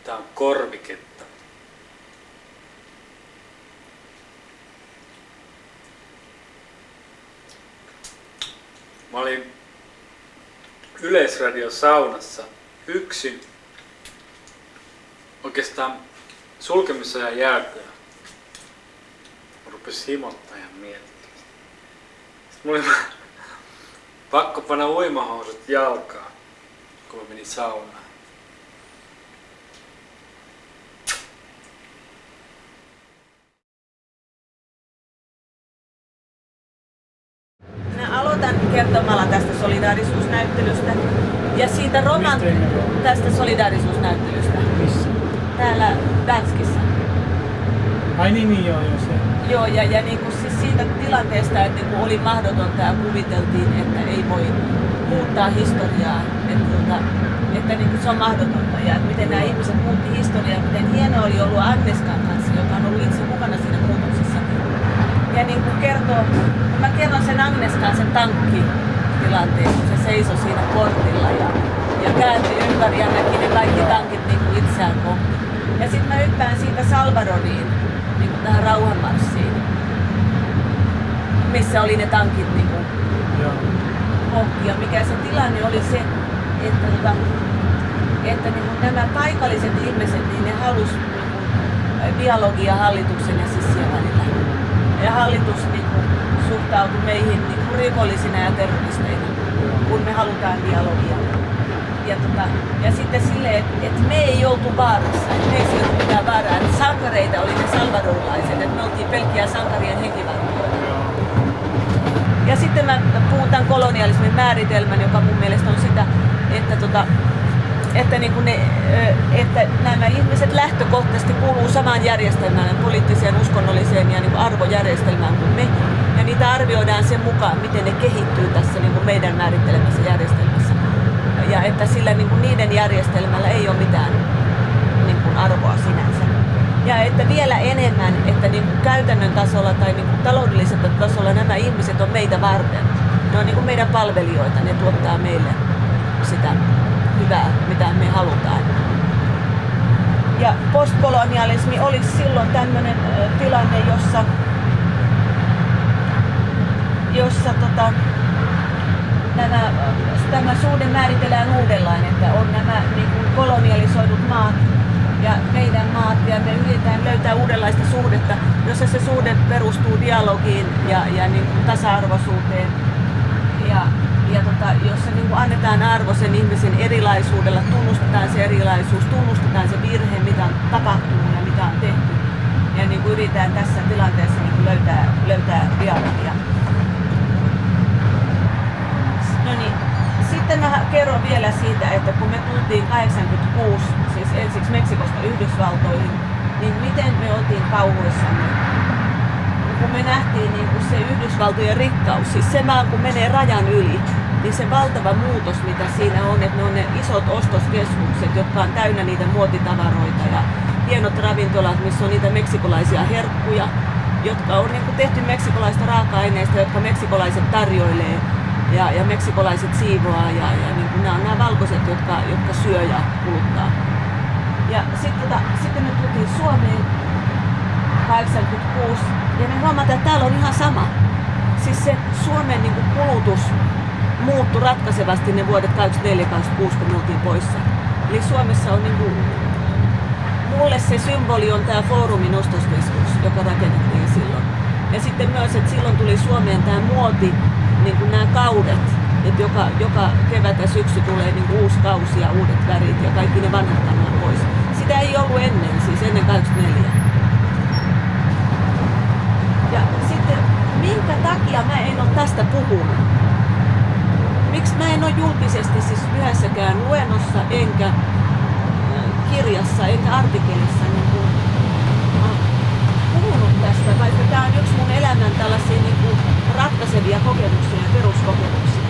Tää on korviketta. Mä olin Yleisradion saunassa yksin oikeastaan sulkemisajan jälkeen. Mä rupesin himottaa ja miettimään. Sitten mulla oli pakko panna uimahousut jalkaan, kun mä menin saunaan. Mä aloitan kertomalla tästä solidaarisuusnäyttelystä ja siitä tästä solidaarisuusnäyttelystä. Missä? Täällä Danskissa. Ai niin, joo se. Joo, ja niin kuin siis siitä tilanteesta, että niin oli mahdotonta ja kuviteltiin, että ei voi muuttaa historiaa, että niin kuin se on mahdotonta ja että miten nämä ihmiset muutti historiaa, miten hienoa oli ollut Agneskan kanssa, joka on ollut itse mukana siinä muutoksessa. Ja niin kuin mä kerron sen Agneskan sen tankkitilanteen, kun se seisoi siinä portilla ja kääntyi ympäri ja näki ne kaikki tankit niin kuin itseään kohti. Ja sitten mä hyppään siitä Salvadoriin, niin kuin tähän rauhanmarssiin, missä oli ne tankit niin kuin kohti. Ja mikä se tilanne oli se, että niin kuin nämä paikalliset ihmiset, niin ne halusi niin kuin dialogia hallituksen ja sissien välillä. Ja hallitus niin kuin suhtautui meihin niin kuin rikollisina ja terroristeina, kun me halutaan dialogia. Ja sitten silleen, että me ei oltu vaarassa, että me ei sieltä mitään vaaraa, että sankareita oli ne salvadorilaiset, että me oltiin pelkkiä sankarien henkivartijoita. Ja sitten mä puhun tämän kolonialismin määritelmän, joka mun mielestä on sitä, että nämä ihmiset lähtökohtaisesti kuuluu samaan järjestelmään, poliittiseen, uskonnolliseen ja niin kuin arvojärjestelmään kuin me. Ja niitä arvioidaan sen mukaan, miten ne kehittyy tässä niin kuin meidän määrittelemässä järjestelmässä. Ja että sillä niin kuin niiden järjestelmällä ei ole mitään niin kuin arvoa sinänsä. Ja että vielä enemmän, että niin kuin käytännön tasolla tai niin kuin taloudellisella tasolla nämä ihmiset on meitä varten. Ne on niin kuin meidän palvelijoita, ne tuottaa meille sitä hyvää, mitä me halutaan. Ja postkolonialismi oli silloin tämmöinen tilanne, jossa tämä suhde määritellään uudellaan, että on nämä niin kuin kolonialisoidut maat ja meidän maat ja me yritetään löytää uudenlaista suhdetta, jossa se suhde perustuu dialogiin ja niin kuin tasa-arvoisuuteen ja jossa niin kuin annetaan arvo sen ihmisen erilaisuudella, tunnustetaan se erilaisuus, tunnustetaan se virhe, mitä on tapahtunut ja mitä on tehty ja niin kuin yritetään tässä tilanteessa niin kuin löytää dialogia. No niin, sitten mä kerron vielä siitä, että kun me tultiin 86, siis ensiksi Meksikosta Yhdysvaltoihin, niin miten me oltiin kauhuissamme. Kun me nähtiin niin kuin se Yhdysvaltojen rikkaus, siis se maan kun menee rajan yli, niin se valtava muutos mitä siinä on, että ne on ne isot ostoskeskukset, jotka on täynnä niitä muotitavaroita ja hienot ravintolat, missä on niitä meksikolaisia herkkuja, jotka on niin kuin tehty meksikolaista raaka-aineista, jotka meksikolaiset tarjoilee. Ja meksikolaiset siivoaa ja niin kuin nämä valkoiset, jotka syö ja kuluttaa. Ja sitten me tultiin Suomeen 86 ja me huomataan, että täällä on ihan sama. Siis se Suomen niin kuin kulutus muuttui ratkaisevasti ne vuodet 84-86, kun me oltiin poissa. Eli Suomessa on niin kuin, mulle se symboli on tämä Foorumin ostoskeskus, joka rakennettiin silloin. Ja sitten myös, että silloin tuli Suomeen tämä muoti, niin kuin nämä kaudet, että joka kevät ja syksy tulee niin kuin uusi kausi ja uudet värit ja kaikki ne vanhat pannaan pois. Sitä ei ollut ennen, siis ennen 84. Ja sitten minkä takia mä en ole tästä puhunut? Miksi mä en ole julkisesti siis yhdessäkään luennossa enkä kirjassa enkä artikkelissa niin kuin, puhunut tästä, vaikka tämä on yksi mun elämän tällaisia niin kuin ratkaisevia kokemuksia ja peruskokemuksia,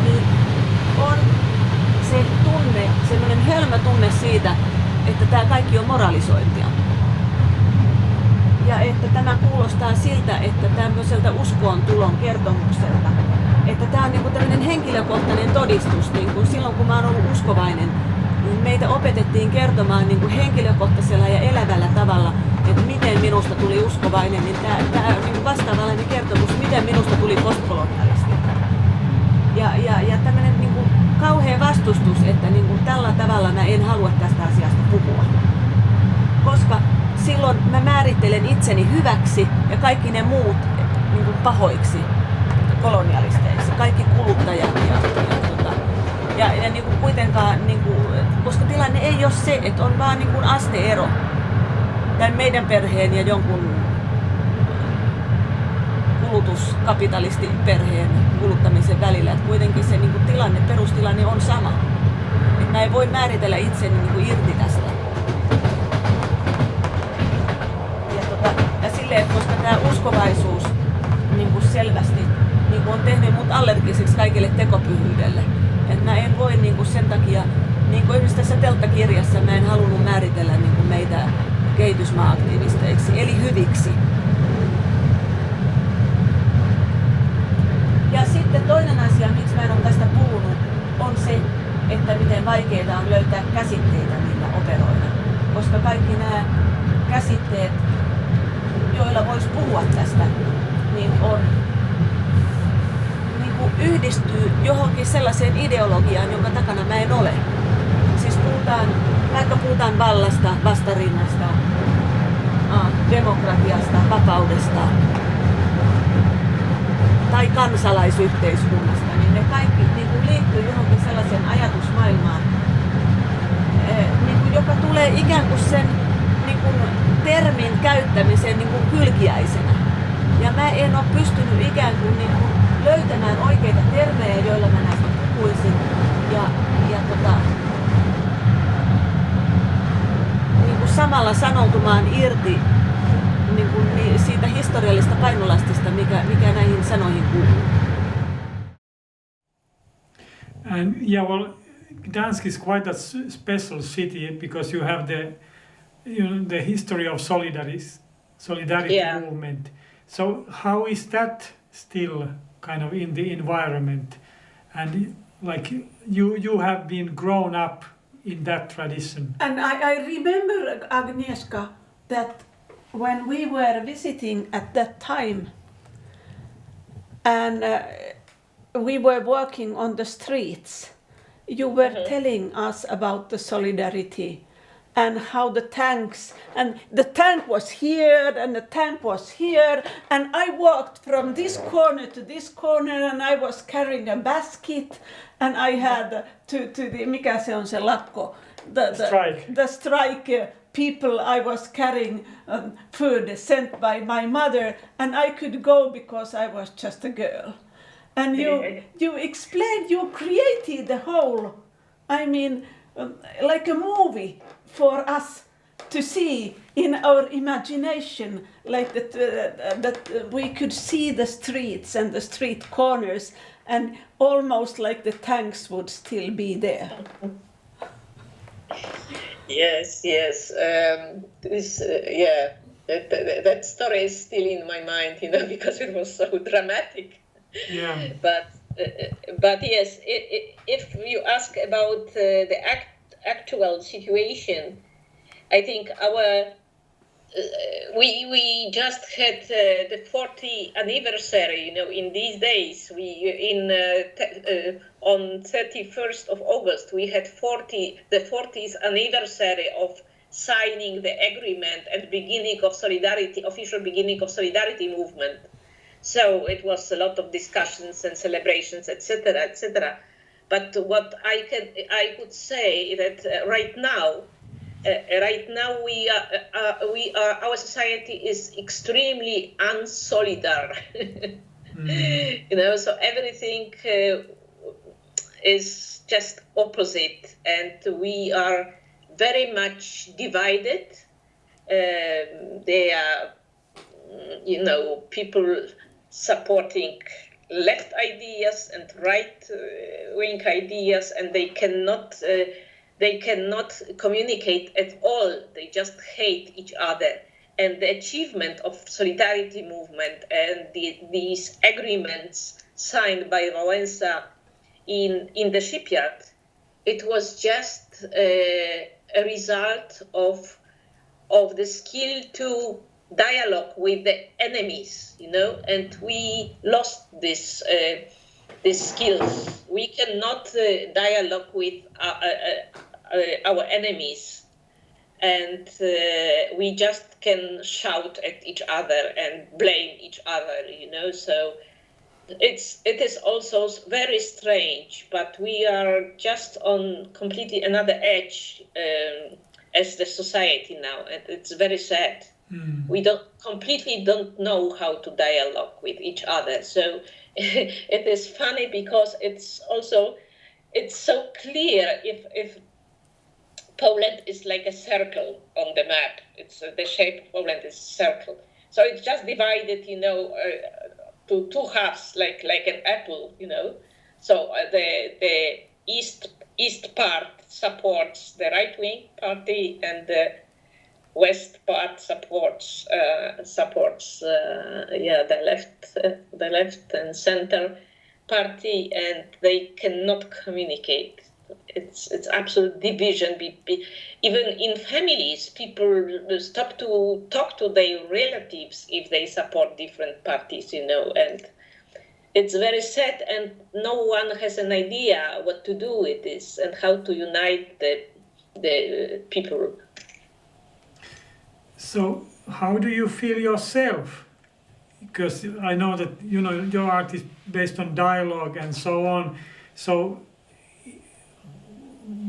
niin on se tunne, semmoinen hölmö tunne siitä, että tämä kaikki on moralisointia. Ja että tämä kuulostaa siltä, että tämmöiseltä uskoon tulon kertomukselta, että tämä on niinku tämmöinen henkilökohtainen todistus, niin kuin silloin kun mä oon ollut uskovainen, niin meitä opetettiin kertomaan niin kuin henkilökohtaisella ja elävällä tavalla, että miten minusta tuli uskovainen, niin tämä on niin vastaavallainen kertomus, miten minusta tuli postkolonialisti. Ja tämmöinen niin kuin kauhea vastustus, että niin kuin tällä tavalla mä en halua tästä asiasta puhua. Koska silloin mä määrittelen itseni hyväksi ja kaikki ne muut niin kuin pahoiksi kolonialisteiksi, kaikki kuluttajat ja niin kuin kuitenkaan, niin kuin, koska tilanne ei ole se, että on vaan niin kuin asteero tämän meidän perheen ja jonkun kulutuskapitalistiperheen kuluttamisen välillä, että kuitenkin se niin kuin tilanne, perustilanne on sama. Että mä en voi määritellä itseni niin kuin irti tästä. Ja silleen, että koska tämä uskovaisuus niin kuin selvästi niin kuin on tehnyt mut allergiseksi kaikille tekopyhyydelle. Että mä en voi niin kuin sen takia, niin kuin esimerkiksi tässä telttakirjassa, mä en halunnut määritellä niin kuin meitä kehitysmaa-aktivisteiksi, eli hyviksi. Ja sitten toinen asia, miksi mä en ole tästä puhunut, on se, että miten vaikeaa on löytää käsitteitä, millä operoida. Koska kaikki nämä käsitteet, joilla voisi puhua tästä, niin on niin kuin yhdistyy johonkin sellaiseen ideologiaan, jonka takana mä en ole. Siis vaikka puhutaan vallasta, vastarinnasta, demokratiasta, vapaudesta tai kansalaisyhteiskunnasta, niin ne kaikki niin kuin liittyy johonkin sellaiseen ajatusmaailmaan, niin kuin, joka tulee ikään kuin sen niin kuin termin käyttämiseen niin kuin kylkiäisenä. Ja mä en ole pystynyt ikään kuin, niin kuin löytämään oikeita termejä, joilla mä näistä puhuisin. Niin kuin samalla sanoutumaan irti niin kuin siitä historiallisesta painolastista, mikä näihin sanoihin kuuluu. And yeah, well, Gdansk is quite a special city because you have the history of solidarity Yeah. movement. So how is that still kind of in the environment? And like you have been grown up in that tradition. And I remember, Agnieszka, that when we were visiting at that time and we were walking on the streets, you were telling us about the solidarity and how the tank was here and the tank was here, and I walked from this corner to this corner and I was carrying a basket and I had to the, mikä se on se lakko? The strike people, I was carrying food sent by my mother and I could go because I was just a girl. And you explained, you created the whole, I mean, like a movie for us to see in our imagination, like that we could see the streets and the street corners and almost like the tanks would still be there. Yes. That story is still in my mind, because it was so dramatic. Yeah. But yes, if you ask about the actual situation, I think we just had the 40th anniversary. In these days, on 31st of August, we had the 40th anniversary of signing the agreement and official beginning of solidarity movement. So it was a lot of discussions and celebrations, etc., etc. But what I could say that right now our society is extremely unsolidar. So everything is just opposite, and we are very much divided. There are, people supporting left ideas and right-wing ideas, and they cannot communicate at all. They just hate each other. And the achievement of solidarity movement and these agreements signed by Wałęsa in the shipyard, it was just a result of the skill to dialogue with the enemies, and we lost this skills. We cannot dialogue with our enemies, and we just can shout at each other and blame each other, so it is also very strange, but we are just on completely another edge as the society now, and it's very sad. We completely don't know how to dialogue with each other. So it is funny because it's so clear if Poland is like a circle on the map. It's the shape of Poland is circle. So it's just divided, to two halves, like an apple, So the east part supports the right-wing party, and the west part supports the left and center party, and they cannot communicate. It's absolute division. Even in families, people stop to talk to their relatives if they support different parties, and it's very sad, and no one has an idea what to do with this and how to unite the people. So how do you feel yourself? Because I know that your art is based on dialogue and so on. So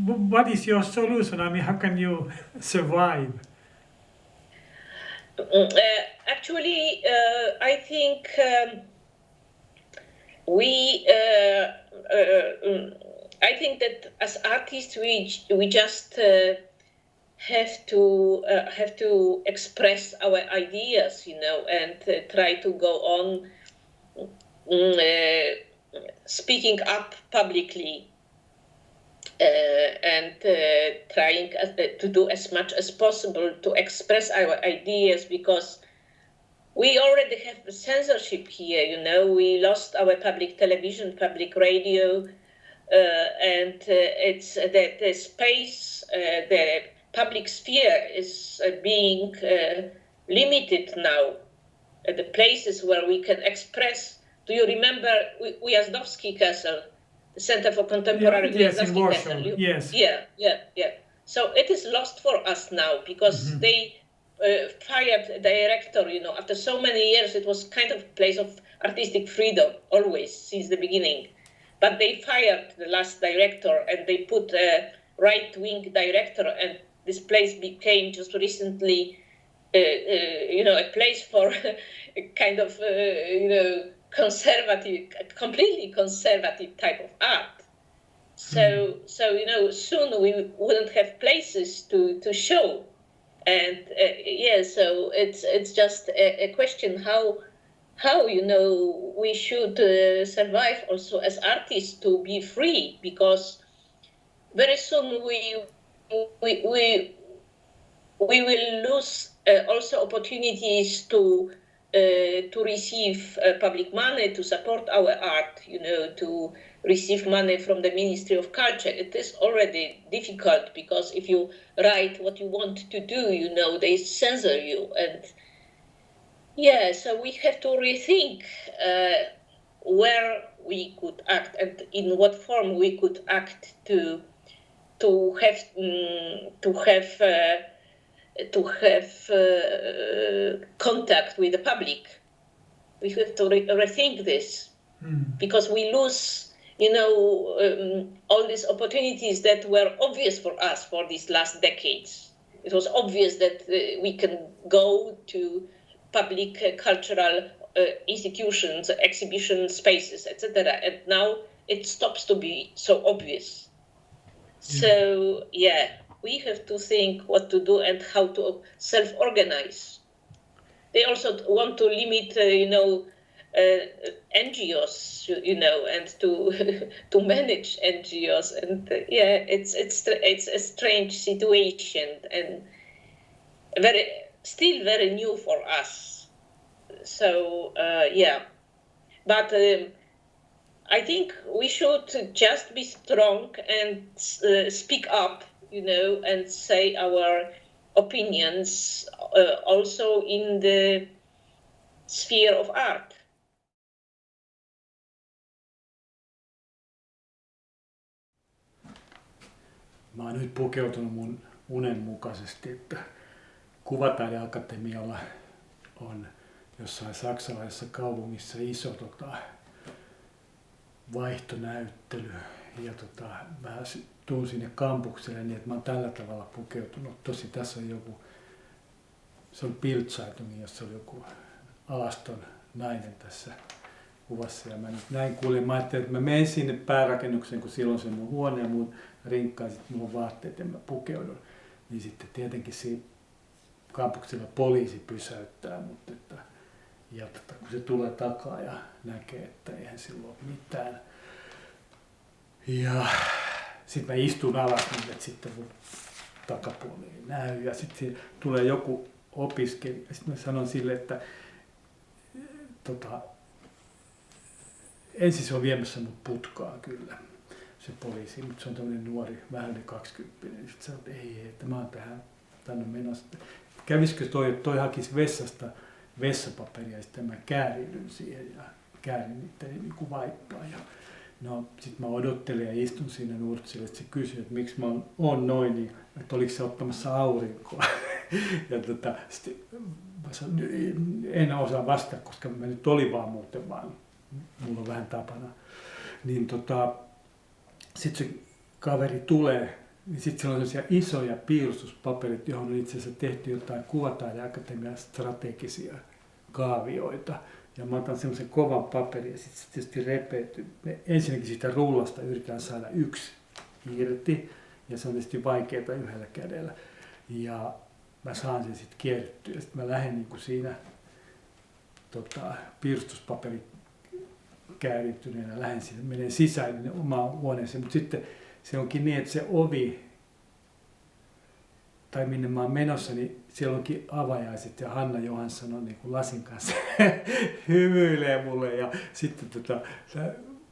what is your solution? I mean, how can you survive? Actually, I think I think that as artists we just have to express our ideas, and try to go on speaking up publicly, and trying to do as much as possible to express our ideas, because we already have the censorship here, we lost our public television, public radio, and it's the space, the public sphere is being limited now. The places where we can express. Do you remember Ujazdowski Castle, the Center for Contemporary Ujazdowski Castle? Yes. Yeah. So it is lost for us now because they fired the director. After so many years, it was kind of a place of artistic freedom always since the beginning. But they fired the last director and they put a right-wing director, and this place became just recently, a place for a kind of, conservative, completely conservative type of art. So soon we wouldn't have places to show, and so it's just a question how we should survive also as artists to be free, because very soon we will lose also opportunities to receive public money to support our art, to receive money from the Ministry of Culture. It is already difficult because if you write what you want to do, they censor you. And so we have to rethink where we could act and in what form we could act to have contact with the public. We have to rethink this because we lose, all these opportunities that were obvious for us for these last decades. It was obvious that we can go to public cultural institutions, exhibition spaces, etc. And now it stops to be so obvious. So, we have to think what to do and how to self-organize. They also want to limit, NGOs, and to manage NGOs, and it's a strange situation and still very new for us. So but I think we should just be strong and speak up and say our opinions also in the sphere of art. Mä oon nyt pukeutunut mun unen mukaisesti, että Kuvataideakatemialla on jossain saksalaisessa kaupungissa iso vaihtonäyttely ja mä tuun sinne kampukselle niin, että mä oon tällä tavalla pukeutunut. Tosi tässä on joku, se on Bild-Zeitung, jossa oli joku alaston nainen tässä kuvassa ja mä nyt näin kuulin. Mä ajattelin, että mä menen sinne päärakennukseen, kun silloin se on mun huone ja mun rinkka ja sitten mulla on vaatteet ja mä pukeudun. Niin sitten tietenkin siinä kampuksella poliisi pysäyttää mut, ja kun se tulee takaa ja näkee, että eihän sillä ole mitään. Ja sitten mä istun alas niin, että sitten mun takapuoli ei näy ja sitten tulee joku opiskelija ja sitten mä sanon sille, että ensin se on viemässä mut putkaan kyllä, se poliisi, mutta se on tämmöinen nuori, vähän yli 20. Sitten sanoo, että ei, että mä oon tänne menossa. Kävisikö toi hakisi vessasta vessapaperia ja sitten mä kääriydyn siihen ja käärin itteni niin kuin vaippaa. Ja no sit mä odottelen ja istun siinä nurtsille, että se kysyy, että miksi mä oon noin, niin, että oliko se ottamassa aurinkoa. Ja sitten mä sanon, en osaa vastata, koska mä nyt olin vaan muuten vaan, mulla on vähän tapana. Niin sitten se kaveri tulee, niin sitten siellä on sellaisia isoja piirustuspaperit, johon on itse asiassa tehty jotain Kuvataideakatemian strategisia kaavioita. Ja mä otan semmoisen kovan paperin ja sitten se tietysti repeytyy. Ensinnäkin siitä rullasta yritetään saada yksi irti ja se on tietysti vaikeaa yhdellä kädellä. Ja mä saan sen sitten kierrettyä ja sitten mä lähden niin kuin siinä piirustuspaperin käärittyneenä lähden sinne, menen sisään omaan huoneeseen, mutta sitten se onkin niin, että se ovi, tai minne mä oon menossa, niin siellä onkin avajaiset ja Hanna Johansson on niin kuin lasin kanssa hymyilee mulle ja sitten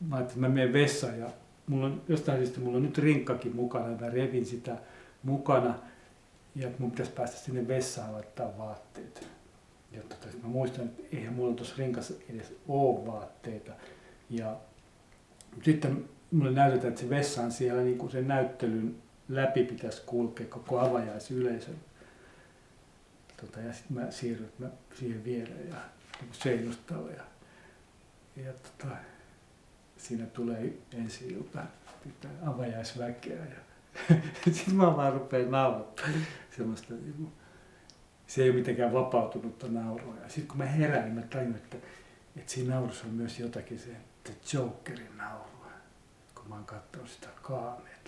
mä ajattelin, että mä menen vessaan ja mulla on jostain syystä mulla on nyt rinkkakin mukana ja mä revin sitä mukana ja mun pitäisi päästä sinne vessaan laittaa vaatteet. Ja mä muistan, että eihän mulla tuossa rinkassa edes ole vaatteita. Ja sitten mulle näytetään, että se vessa on siellä niin kuin sen näyttelyn läpi pitäisi kulkea koko avajaisyleisön. Ja sitten mä siirryn siihen viereen ja niin seinustalla ja siinä tulee ensi ilta avajaisväkeä ja sitten mä vaan rupean naurattamaan semmoista se ei ole mitenkään vapautunutta naurua. Ja sitten kun mä herään, niin mä tajun, että siinä naurussa on myös jotakin se Jokerin naurua, kun mä oon katsonut sitä kaamea.